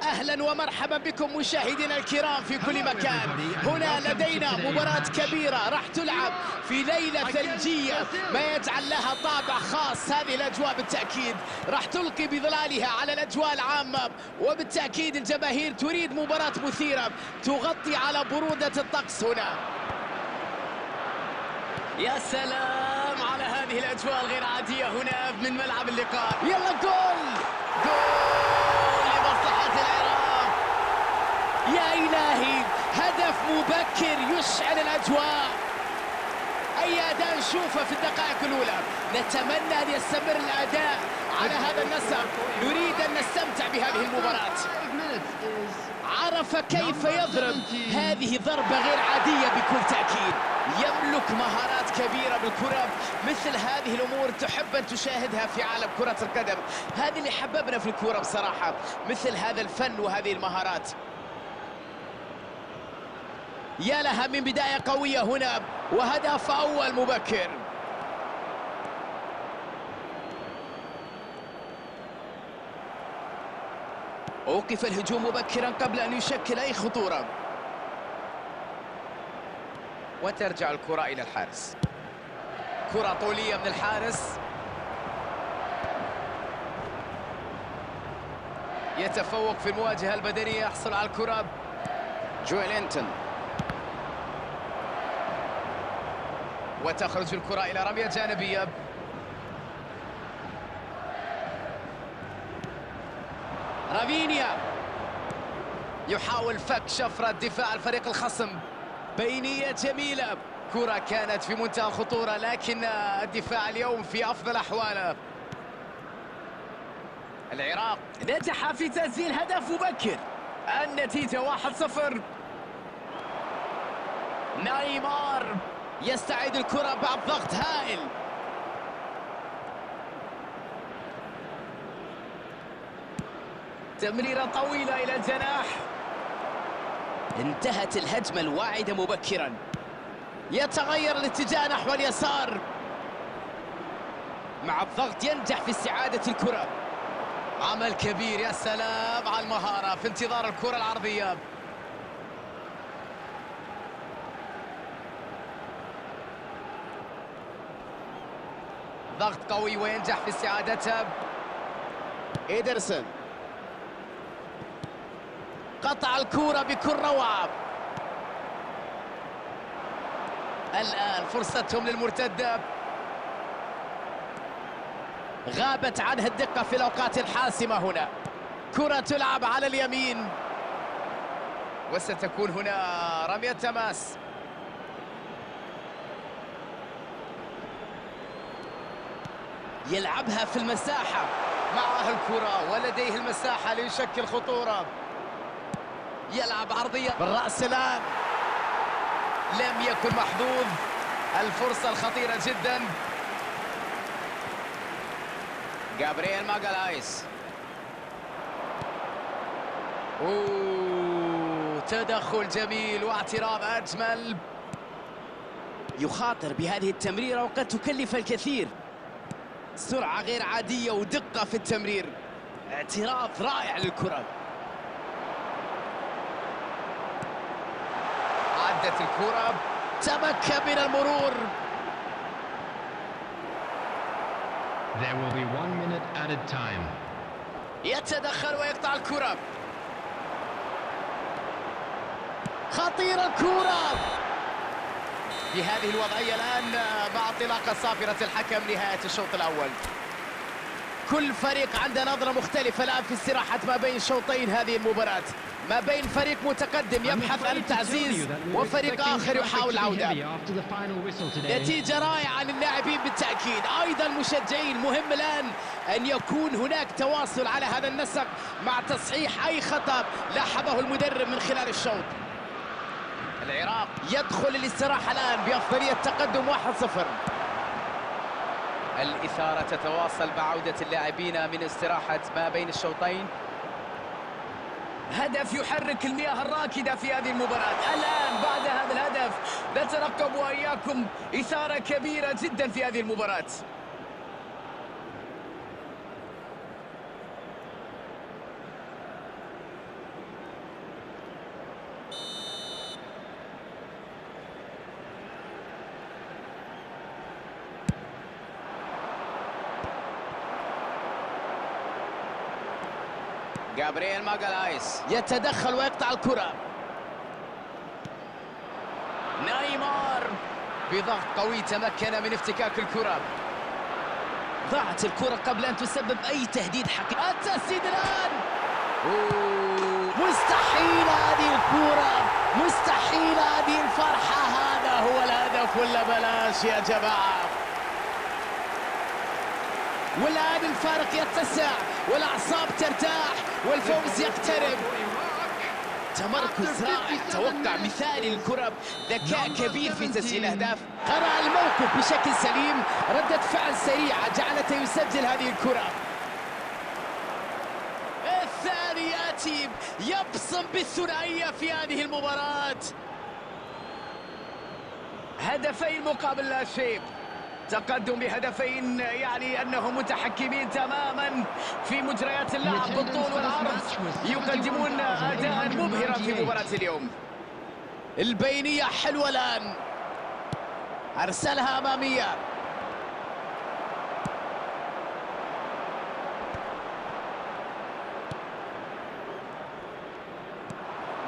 أهلا ومرحبا بكم مشاهدينا الكرام في كل مكان. هنا لدينا مباراة كبيرة راح تلعب في ليلة ثلجية، ما يجعل لها طابع خاص. هذه الأجواء بالتأكيد راح تلقي بظلالها على الأجواء العامة، وبالتأكيد الجماهير تريد مباراة مثيرة تغطي على برودة الطقس هنا. يا سلام على هذه الأجواء الغير عادية هنا من ملعب اللقاء. يلا جول لمصلحة العراق. يا إلهي، هدف مبكر يشعل الأجواء. أي أداء نشوفه في الدقائق الأولى. نتمنى أن يستمر الأداء على هذا النسق. نريد أن نستمتع بهذه المباراة. عرف كيف يضرب. هذه ضربة غير عادية بكل تأكيد. يملك مهارات كبيرة بالكرة. مثل هذه الأمور تحب أن تشاهدها في عالم كرة القدم. هذه اللي حببنا في الكرة بصراحة، مثل هذا الفن وهذه المهارات. يا لها من بداية قوية هنا، وهدف أول مبكر. أوقف الهجوم مبكرا قبل أن يشكل أي خطورة، وترجع الكرة إلى الحارس. كرة طولية من الحارس، يتفوق في المواجهة البدنية، يحصل على الكرة جويلينتون، وتخرج الكرة إلى رمية جانبية. رافينيا يحاول فك شفرة دفاع الفريق الخصم. بينية جميلة، كرة كانت في منتهى الخطورة، لكن الدفاع اليوم في أفضل أحواله. العراق نجح في تسجيل هدف مبكر. النتيجة 1-0. نيمار يستعيد الكرة بعد ضغط هائل. تمريرة طويلة إلى الجناح. انتهت الهجمة الواعدة مبكرا. يتغير الاتجاه نحو اليسار. مع الضغط ينجح في استعادة الكرة. عمل كبير. يا سلام على المهارة في انتظار الكرة العرضية. ضغط قوي وينجح في استعادتها. إيدرسون قطع الكرة بكل روعة. الآن فرصتهم للمرتدة. غابت عنها الدقة في الأوقات الحاسمة هنا. كرة تلعب على اليمين، وستكون هنا رمية تماس. يلعبها في المساحة. معه الكرة ولديه المساحة ليشكل خطورة. يلعب عرضية بالرأس. الآن لم يكن محظوظ. الفرصة الخطيرة جدا. جابرييل ماغالايس. تدخل جميل واعتراض أجمل. يخاطر بهذه التمريرة وقد تكلف الكثير. سرعة غير عادية ودقة في التمرير. اعتراض رائع للكرة. عدت الكرة، تمكن من المرور. There will be 1 minute added time. يتدخل ويقطع الكرة. خطيرة الكرة في هذه الوضعية الآن مع انطلاقة صافرة الحكم نهاية الشوط الأول. كل فريق عنده نظرة مختلفة الآن في استراحة ما بين شوطين هذه المباراة، ما بين فريق متقدم يبحث عن التعزيز وفريق آخر يحاول العودة. نتيجة رائعة للاعبين بالتأكيد، أيضا المشجعين. مهم الآن أن يكون هناك تواصل على هذا النسق مع تصحيح أي خطأ لاحظه المدرب من خلال الشوط. العراق يدخل الاستراحة الآن بأفضلية تقدم 1-0. الإثارة تتواصل بعودة اللاعبين من استراحة ما بين الشوطين. هدف يحرك المياه الراكدة في هذه المباراة. الآن بعد هذا الهدف نترقب وإياكم إثارة كبيرة جدا في هذه المباراة. جابرييل ماغالايس يتدخل ويقطع الكرة. نيمار بضغط قوي تمكن من افتكاك الكرة. ضاعت الكرة قبل أن تسبب أي تهديد حقيقي. التسديد الآن. مستحيل هذه الكرة، مستحيل هذه الفرحة. هذا هو الهدف ولا بلاش يا جماعة؟ والآن الفارق يتسع والأعصاب ترتاح والفوز يقترب. تمركز رائع، توقع مثالي للكرة، ذكاء كبير في تسجيل أهداف، قرأ الموقف بشكل سليم، ردة فعل سريعة جعلته يسجل هذه الكرة. الثاني يأتي يبصم بالثنائية في هذه المباراة. هدفين مقابل لا شيء، تقدم بهدفين، يعني أنهم متحكمين تماما في مجريات اللعب بالطول والعرض، يقدمون أداء مبهرا في مباراة اليوم. البينية حلوة الآن، أرسلها أمامية.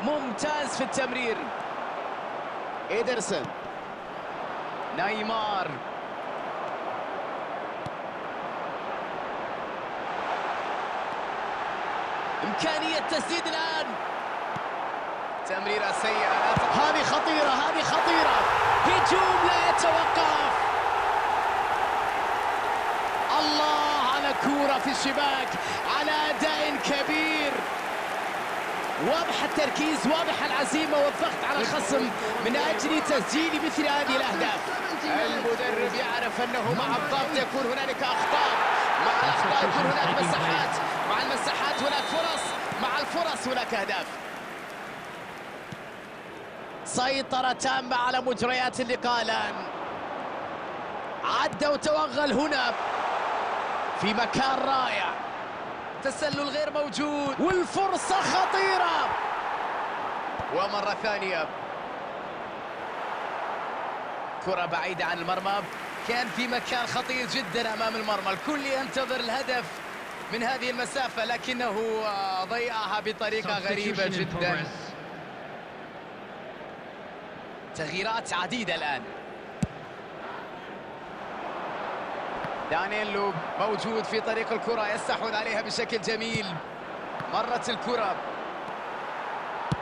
ممتاز في التمرير. إيدرسون، نيمار، إمكانية تسديد الآن. تمريرة سيئة، هذه خطيرة، هذه خطيرة. هجوم لا يتوقف. الله على كورة في الشباك، على أداء كبير. واضح التركيز، واضح العزيمة والضغط على الخصم من أجل تسجيل مثل هذه الأهداف. المدرب يعرف أنه مع الضغط يكون هنالك أخطاء، مع الأخطاء يكون هناك مساحات، مع المساحات هناك فرص، مع الفرص هناك أهداف. سيطرة تامة على مجريات اللقاء الآن. عدى وتوغل هنا في مكان رائع. تسلل غير موجود والفرصة خطيرة. ومرة ثانية كرة بعيدة عن المرمى، كان في مكان خطير جدا أمام المرمى، الكل ينتظر الهدف من هذه المسافة لكنه ضيعها بطريقة غريبة جدا. تغييرات عديدة الآن. دانييلو موجود في طريق الكرة، يستحوذ عليها بشكل جميل. مرت الكرة،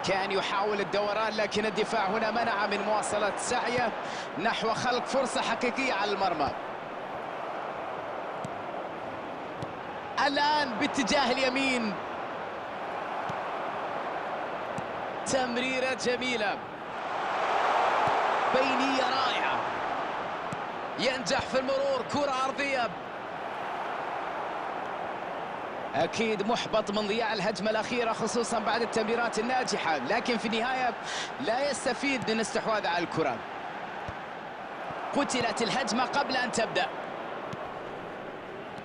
كان يحاول الدوران لكن الدفاع هنا منع من مواصلة سعيه نحو خلق فرصة حقيقية على المرمى. الآن باتجاه اليمين، تمريرة جميلة، بينية رائعة، ينجح في المرور، كرة عرضية. أكيد محبط من ضياع الهجمة الأخيرة خصوصا بعد التمريرات الناجحة، لكن في النهاية لا يستفيد من الاستحواذ على الكرة. قتلت الهجمة قبل أن تبدأ.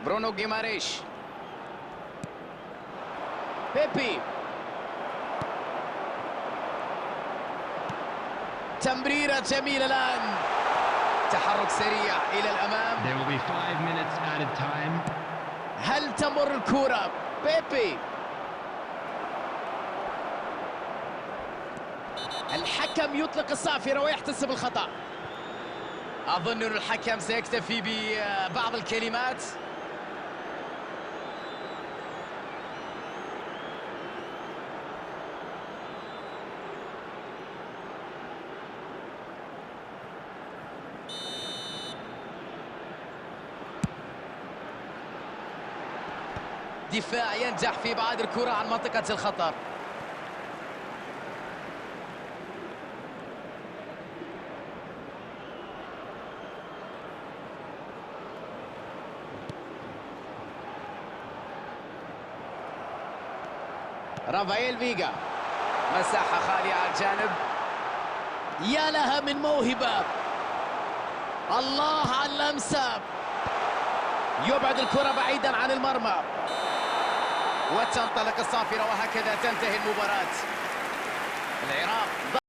برونو غيماريش، بيبي، تمريرة جميلة الآن، تحرك سريع إلى الأمام. There will be 5 minutes added time. هل تمر الكرة؟ بيبي، الحكم يطلق الصافرة ويحتسب الخطأ. أظن أن الحكم سيكتفي ببعض الكلمات. دفاع ينجح في إبعاد الكرة عن منطقة الخطر. رافائيل فيغا، مساحة خالية على الجانب. يا لها من موهبة، الله على اللمسة، يبعد الكرة بعيدا عن المرمى وتنطلق الصافرة، وهكذا تنتهي المباراة. العراق